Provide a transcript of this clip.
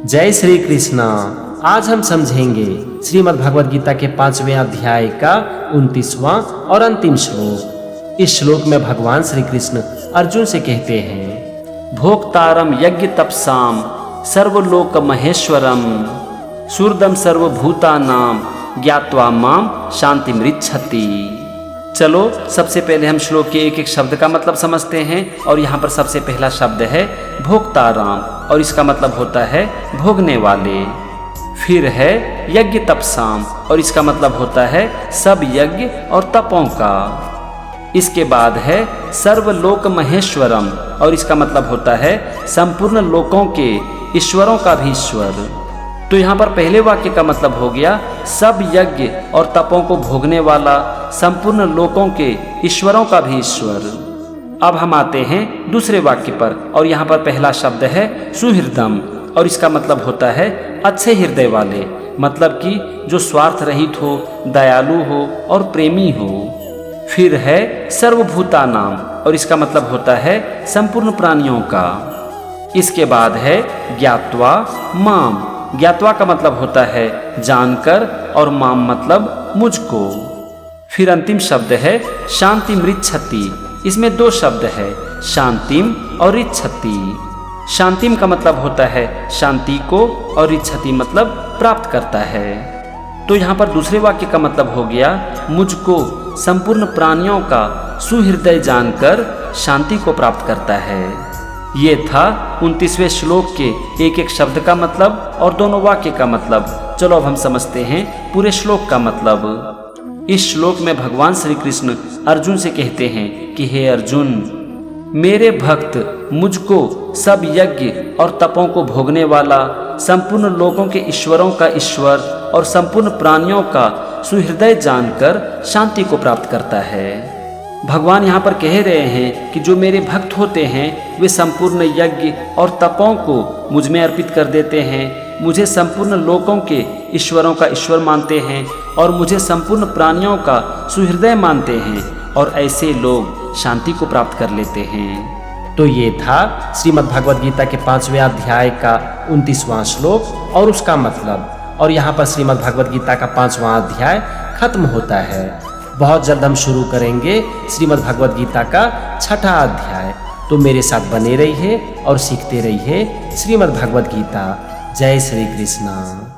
जय श्री कृष्णा। आज हम समझेंगे श्रीमद् भगवद गीता के 5वें अध्याय का 29वां और अंतिम श्लोक। इस श्लोक में भगवान श्री कृष्ण अर्जुन से कहते हैं, भोक्तारम यज्ञ तपसाम सर्वलोक महेश्वरम सूर्दम सर्वभूतानाम ज्ञात्वा माम शांति मृच्छति। चलो सबसे पहले हम श्लोक के एक एक शब्द का मतलब समझते हैं। और यहाँ पर सबसे पहला शब्द है भोक्ताराम और इसका मतलब होता है भोगने वाले। फिर है यज्ञ तपसाम और इसका मतलब होता है सब यज्ञ और तपों का। इसके बाद है सर्वलोक महेश्वरम और इसका मतलब होता है संपूर्ण लोकों के ईश्वरों का भी ईश्वर। तो यहाँ पर पहले वाक्य का मतलब हो गया सब यज्ञ और तपों को भोगने वाला, संपूर्ण लोकों के ईश्वरों का भी ईश्वर। अब हम आते हैं दूसरे वाक्य पर और यहाँ पर पहला शब्द है सुहृदम और इसका मतलब होता है अच्छे हृदय वाले, मतलब कि जो स्वार्थ रहित हो, दयालु हो और प्रेमी हो। फिर है सर्वभूतानाम और इसका मतलब होता है संपूर्ण प्राणियों का। इसके बाद है ज्ञात्वा माम। ज्ञात्वा का मतलब होता है जानकर और माम मतलब मुझको। फिर अंतिम शब्द है शांति मृच्छति। इसमें दो शब्द है शांतिम और इच्छति। शांतिम का मतलब होता है शांति को और इच्छति मतलब प्राप्त करता है। तो यहाँ पर दूसरे वाक्य का मतलब हो गया मुझको संपूर्ण प्राणियों का सुहृदय जानकर शांति को प्राप्त करता है। ये था 29वें श्लोक के एक एक शब्द का मतलब और दोनों वाक्य का मतलब। चलो अब हम समझते हैं पूरे श्लोक का मतलब। इस श्लोक में भगवान श्री कृष्ण अर्जुन से कहते हैं कि हे अर्जुन, मेरे भक्त मुझको सब यज्ञ और तपों को भोगने वाला, संपूर्ण लोगों के ईश्वरों का ईश्वर और संपूर्ण प्राणियों का सुहृदय जानकर शांति को प्राप्त करता है। भगवान यहाँ पर कह रहे हैं कि जो मेरे भक्त होते हैं वे संपूर्ण यज्ञ और तपों को मुझ में अर्पित कर देते हैं, मुझे संपूर्ण लोकों के ईश्वरों का ईश्वर मानते हैं और मुझे संपूर्ण प्राणियों का सुहृदय मानते हैं, और ऐसे लोग शांति को प्राप्त कर लेते हैं। तो ये था श्रीमद् भगवद गीता के 5वें अध्याय का 29वां श्लोक और उसका मतलब। और यहाँ पर श्रीमद् भगवद गीता का 5वां अध्याय खत्म होता है। बहुत जल्द हम शुरू करेंगे श्रीमद् भगवद गीता का 6ठा अध्याय। तो मेरे साथ बने रहिए और सीखते रहिए श्रीमद् भगवद गीता। जय श्री कृष्णा।